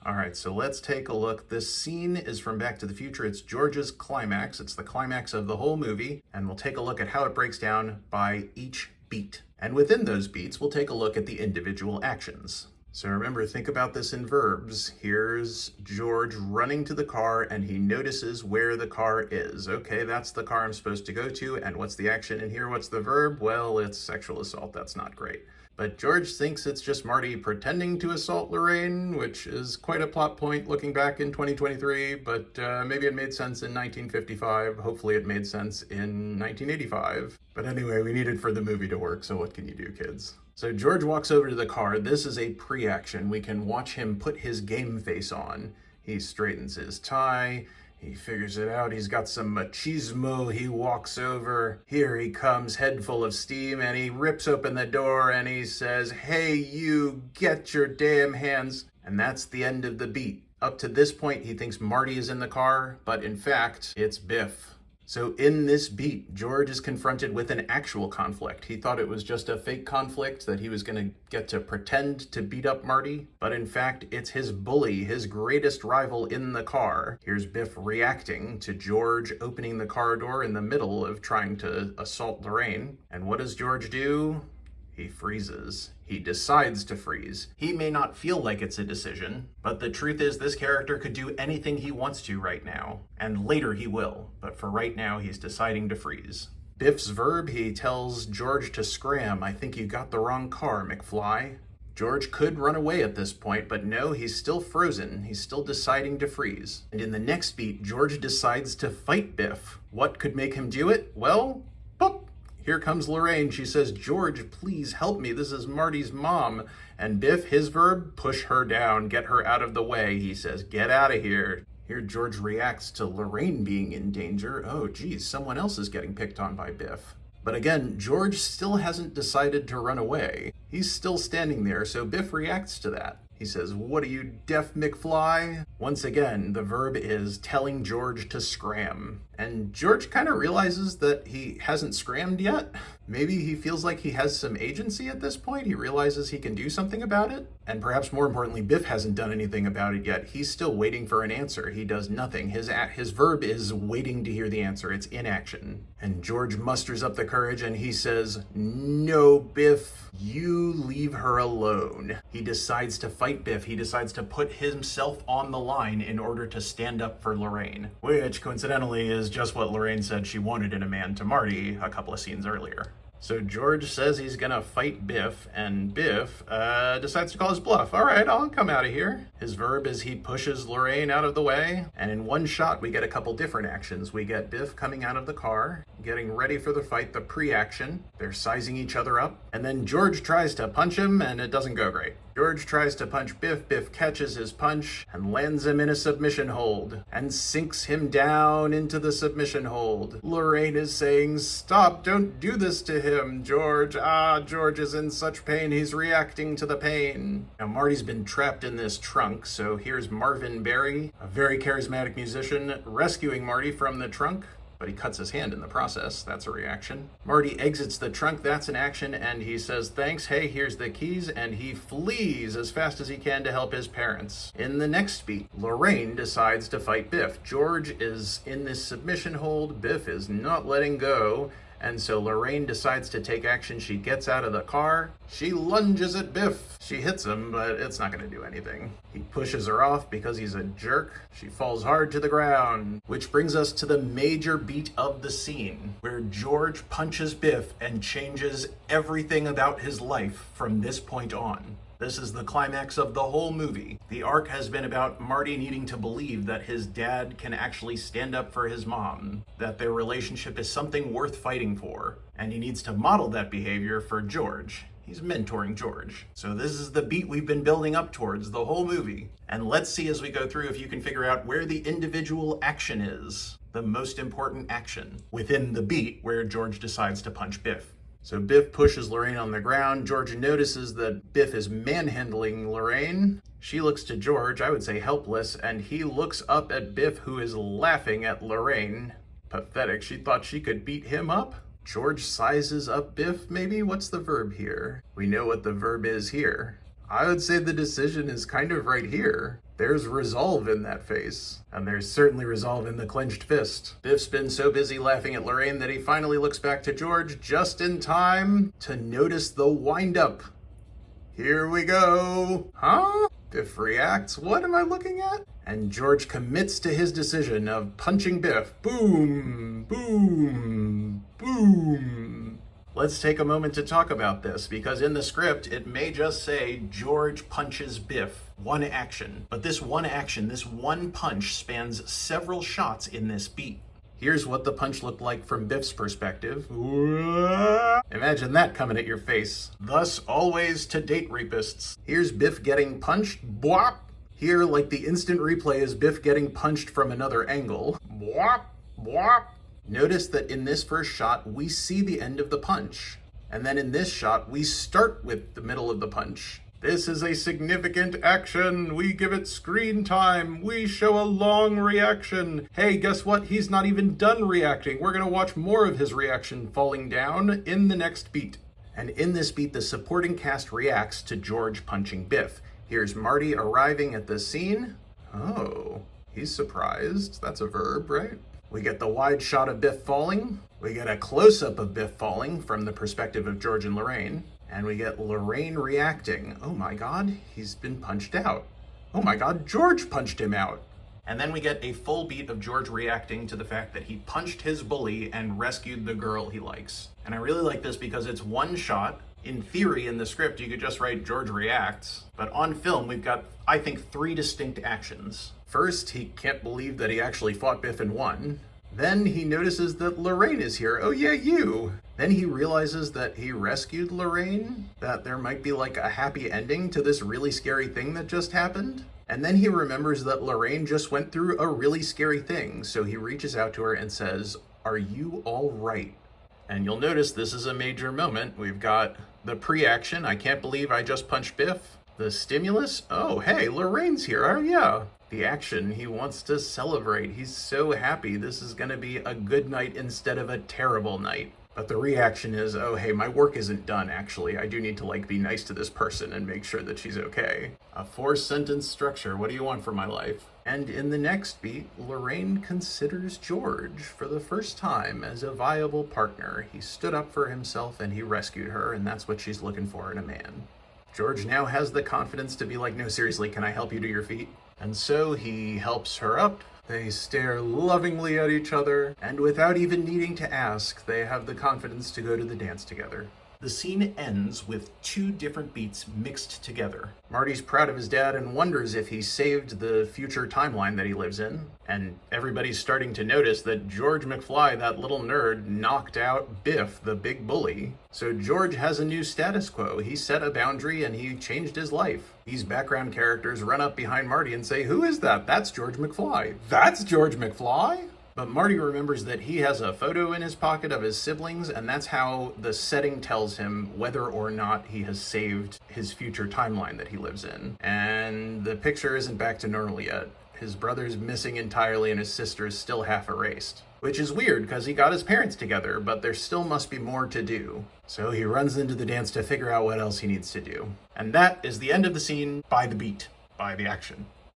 All right, so let's take a look. This scene is from Back to the Future. It's George's climax. It's the climax of the whole movie, and we'll take a look at how it breaks down by each beat. And within those beats, we'll take a look at the individual actions. So remember, think about this in verbs. Here's George running to the car, and he notices where the car is. Okay, that's the car I'm supposed to go to, and what's the action in here? What's the verb? Well, it's sexual assault. That's not great. But George thinks it's just Marty pretending to assault Lorraine, which is quite a plot point looking back in 2023, but maybe it made sense in 1955. Hopefully it made sense in 1985. But anyway, we need it for the movie to work, so what can you do, kids? So George walks over to the car. This is a pre-action. We can watch him put his game face on. He straightens his tie. He figures it out. He's got some machismo. He walks over. Here he comes, head full of steam, and he rips open the door and he says, "Hey, you, get your damn hands." And that's the end of the beat. Up to this point, he thinks Marty is in the car, but in fact, it's Biff. So in this beat, George is confronted with an actual conflict. He thought it was just a fake conflict that he was going to get to pretend to beat up Marty, but in fact, it's his bully, his greatest rival in the car. Here's Biff reacting to George opening the car door in the middle of trying to assault Lorraine. And what does George do? He freezes. He decides to freeze. He may not feel like it's a decision, but the truth is this character could do anything he wants to right now, and later he will, but for right now he's deciding to freeze. Biff's verb, he tells George to scram. "I think you got the wrong car, McFly." George could run away at this point, but no, he's still frozen. He's still deciding to freeze. And in the next beat, George decides to fight Biff. What could make him do it? Well, boop. Here comes Lorraine. She says, "George, please help me. This is Marty's mom." And Biff, his verb, push her down, get her out of the way. He says, "Get out of here." Here, George reacts to Lorraine being in danger. Oh, geez, someone else is getting picked on by Biff. But again, George still hasn't decided to run away. He's still standing there, so Biff reacts to that. He says, "What are you, deaf McFly?" Once again, the verb is telling George to scram. And George kind of realizes that he hasn't scrammed yet. Maybe he feels like he has some agency at this point. He realizes he can do something about it. And perhaps more importantly, Biff hasn't done anything about it yet. He's still waiting for an answer. He does nothing. His verb is waiting to hear the answer. It's inaction. And George musters up the courage and he says, "No, Biff, you leave her alone." He decides to fight Biff. He decides to put himself on the line in order to stand up for Lorraine, which coincidentally is just what Lorraine said she wanted in a man to Marty a couple of scenes earlier. So George says he's gonna fight Biff, and Biff decides to call his bluff. "All right, I'll come out of here." His verb is he pushes Lorraine out of the way, and in one shot we get a couple different actions. We get Biff coming out of the car, getting ready for the fight, the pre-action. They're sizing each other up, and then George tries to punch him, and it doesn't go great. George tries to punch Biff. Biff catches his punch and lands him in a submission hold and sinks him down into the submission hold. Lorraine is saying, "Stop, don't do this to him, George. George is in such pain. He's reacting to the pain." Now, Marty's been trapped in this trunk, so here's Marvin Berry, a very charismatic musician, rescuing Marty from the trunk. But he cuts his hand in the process. That's a reaction. Marty exits the trunk. That's an action. And he says, "Thanks. Hey, here's the keys." And he flees as fast as he can to help his parents. In the next beat, Lorraine decides to fight Biff. George is in this submission hold. Biff is not letting go. And so Lorraine decides to take action. She gets out of the car. She lunges at Biff. She hits him, but it's not going to do anything. He pushes her off because he's a jerk. She falls hard to the ground. Which brings us to the major beat of the scene, where George punches Biff and changes everything about his life from this point on. This is the climax of the whole movie. The arc has been about Marty needing to believe that his dad can actually stand up for his mom, that their relationship is something worth fighting for, and he needs to model that behavior for George. He's mentoring George. So this is the beat we've been building up towards the whole movie. And let's see as we go through if you can figure out where the individual action is, the most important action, within the beat where George decides to punch Biff. So Biff pushes Lorraine on the ground. George notices that Biff is manhandling Lorraine. She looks to George, I would say helpless, and he looks up at Biff, who is laughing at Lorraine. Pathetic, she thought she could beat him up? George sizes up Biff, maybe? What's the verb here? We know what the verb is here. I would say the decision is kind of right here. There's resolve in that face, and there's certainly resolve in the clenched fist. Biff's been so busy laughing at Lorraine that he finally looks back to George just in time to notice the wind-up. Here we go. Huh? Biff reacts, what am I looking at? And George commits to his decision of punching Biff. Boom, boom, boom. Let's take a moment to talk about this, because in the script, it may just say George punches Biff. One action. But this one action, this one punch, spans several shots in this beat. Here's what the punch looked like from Biff's perspective. Imagine that coming at your face. Thus, always to date rapists. Here's Biff getting punched. Bwop. Here, like the instant replay, is Biff getting punched from another angle. Bwop, bwop. Notice that in this first shot, we see the end of the punch. And then in this shot, we start with the middle of the punch. This is a significant action. We give it screen time. We show a long reaction. Hey, guess what? He's not even done reacting. We're gonna watch more of his reaction falling down in the next beat. And in this beat, the supporting cast reacts to George punching Biff. Here's Marty arriving at the scene. Oh, he's surprised. That's a verb, right? We get the wide shot of Biff falling. We get a close-up of Biff falling from the perspective of George and Lorraine. And we get Lorraine reacting. Oh my God, he's been punched out. Oh my God, George punched him out. And then we get a full beat of George reacting to the fact that he punched his bully and rescued the girl he likes. And I really like this because it's one shot. In theory, in the script, you could just write George reacts. But on film, we've got, I think, 3 distinct actions. First, he can't believe that he actually fought Biff and won. Then he notices that Lorraine is here. Oh yeah, you. Then he realizes that he rescued Lorraine, that there might be like a happy ending to this really scary thing that just happened. And then he remembers that Lorraine just went through a really scary thing, so he reaches out to her and says, "Are you all right?" And you'll notice this is a major moment. We've got the pre-action, I can't believe I just punched Biff. The stimulus, oh hey, Lorraine's here, oh yeah. The action, he wants to celebrate. He's so happy this is gonna be a good night instead of a terrible night. But the reaction is, oh hey, my work isn't done actually. I do need to be nice to this person and make sure that she's okay. A 4-sentence structure, what do you want from my life? And in the next beat, Lorraine considers George for the first time as a viable partner. He stood up for himself and he rescued her, and that's what she's looking for in a man. George now has the confidence to be like, no, seriously, can I help you to your feet? And so he helps her up. They stare lovingly at each other, and without even needing to ask, they have the confidence to go to the dance together. The scene ends with 2 different beats mixed together. Marty's proud of his dad and wonders if he saved the future timeline that he lives in. And everybody's starting to notice that George McFly, that little nerd, knocked out Biff, the big bully. So George has a new status quo. He set a boundary and he changed his life. These background characters run up behind Marty and say, "Who is that?" "That's George McFly." "That's George McFly?" But Marty remembers that he has a photo in his pocket of his siblings, and that's how the setting tells him whether or not he has saved his future timeline that he lives in. And the picture isn't back to normal yet. His brother's missing entirely and his sister is still half erased. Which is weird because he got his parents together, but there still must be more to do. So he runs into the dance to figure out what else he needs to do. And that is the end of the scene by the beat, by the action.